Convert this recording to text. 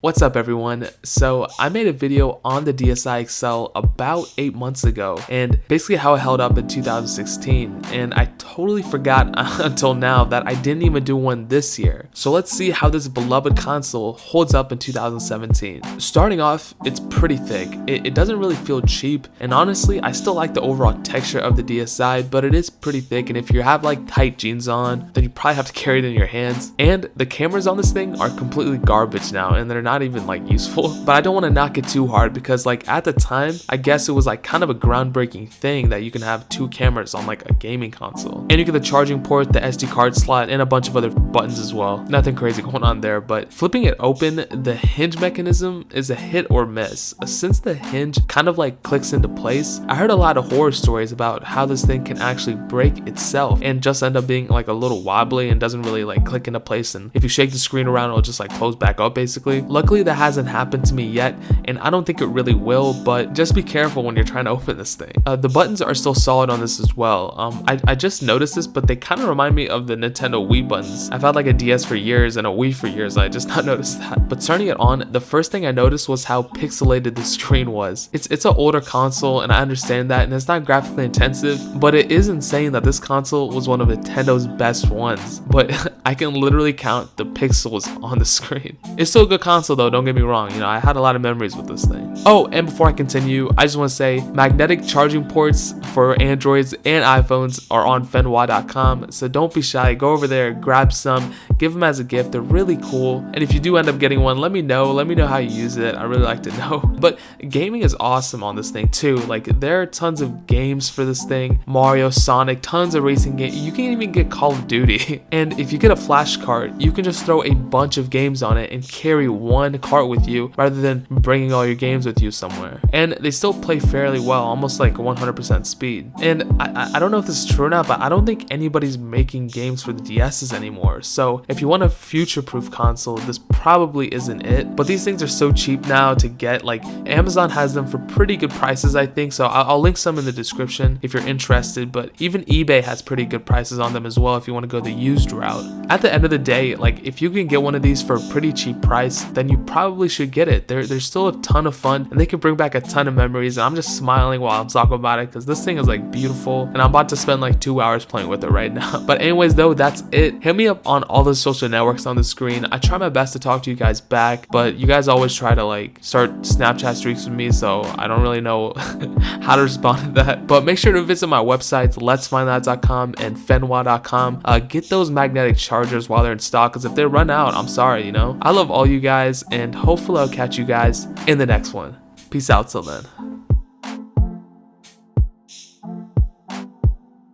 What's up everyone? So I made a video on the DSi XL about 8 months ago and basically how it held up in 2016, and I totally forgot until now that I didn't even do one this year. So let's see how this beloved console holds up in 2017. Starting off, it's pretty thick. It doesn't really feel cheap, and honestly I still like the overall texture of the DSi, but it is pretty thick, and if you have like tight jeans on, then you probably have to carry it in your hands. And the cameras on this thing are completely garbage now, and they're not even like useful, but I don't want to knock it too hard because like at the time I guess it was like kind of a groundbreaking thing that you can have two cameras on like a gaming console, and you get the charging port, the SD card slot, and a bunch of other buttons as well. Nothing crazy going on there, but flipping it open, the hinge mechanism is a hit or miss. Since the hinge kind of like clicks into place, I heard a lot of horror stories about how this thing can actually break itself and just end up being like a little wobbly and doesn't really like click into place, and if you shake the screen around it'll just like close back up basically. Luckily that hasn't happened to me yet, and I don't think it really will, but just be careful when you're trying to open this thing. The buttons are still solid on this as well. I just noticed this, but they kind of remind me of the Nintendo Wii buttons. I've had like a DS for years and a Wii for years, I just not noticed that. But turning it on, the first thing I noticed was how pixelated the screen was. It's an older console, and I understand that, and it's not graphically intensive, but it is insane that this console was one of Nintendo's best ones. But I can literally count the pixels on the screen. It's still a good console though, don't get me wrong, you know, I had a lot of memories with this thing. Oh, and before I continue, I just want to say magnetic charging ports for Androids and iPhones are on fenwa.com, so don't be shy, go over there, grab some, give them as a gift, they're really cool, and if you do end up getting one, let me know how you use it, I really like to know. But gaming is awesome on this thing too, like there are tons of games for this thing, Mario, Sonic, tons of racing games, you can even get Call of Duty, and if you get a flash card, you can just throw a bunch of games on it and carry one cart with you rather than bringing all your games with you somewhere. And they still play fairly well, almost like 100% speed. And I don't know if this is true or not, but I don't think anybody's making games for the DSs anymore. So if you want a future-proof console, this probably isn't it. But these things are so cheap now to get, like Amazon has them for pretty good prices, I think. So I'll link some in the description if you're interested, but even eBay has pretty good prices on them as well if you want to go the used route. At the end of the day, like if you can get one of these for a pretty cheap price, then you probably should get it. They're still a ton of fun, and they can bring back a ton of memories, and I'm just smiling while I'm talking about it because this thing is like beautiful, and I'm about to spend like 2 hours playing with it right now. But anyways though, that's it. Hit me up on all the social networks on the screen. I try my best to talk to you guys back, but you guys always try to like start Snapchat streaks with me, so I don't really know how to respond to that. But make sure to visit my websites, letsfindthat.com and fenwa.com. Get those magnetic chargers while they're in stock, because if they run out, I'm sorry, you know. I love all you guys, and hopefully I'll catch you guys in the next one. Peace out till then.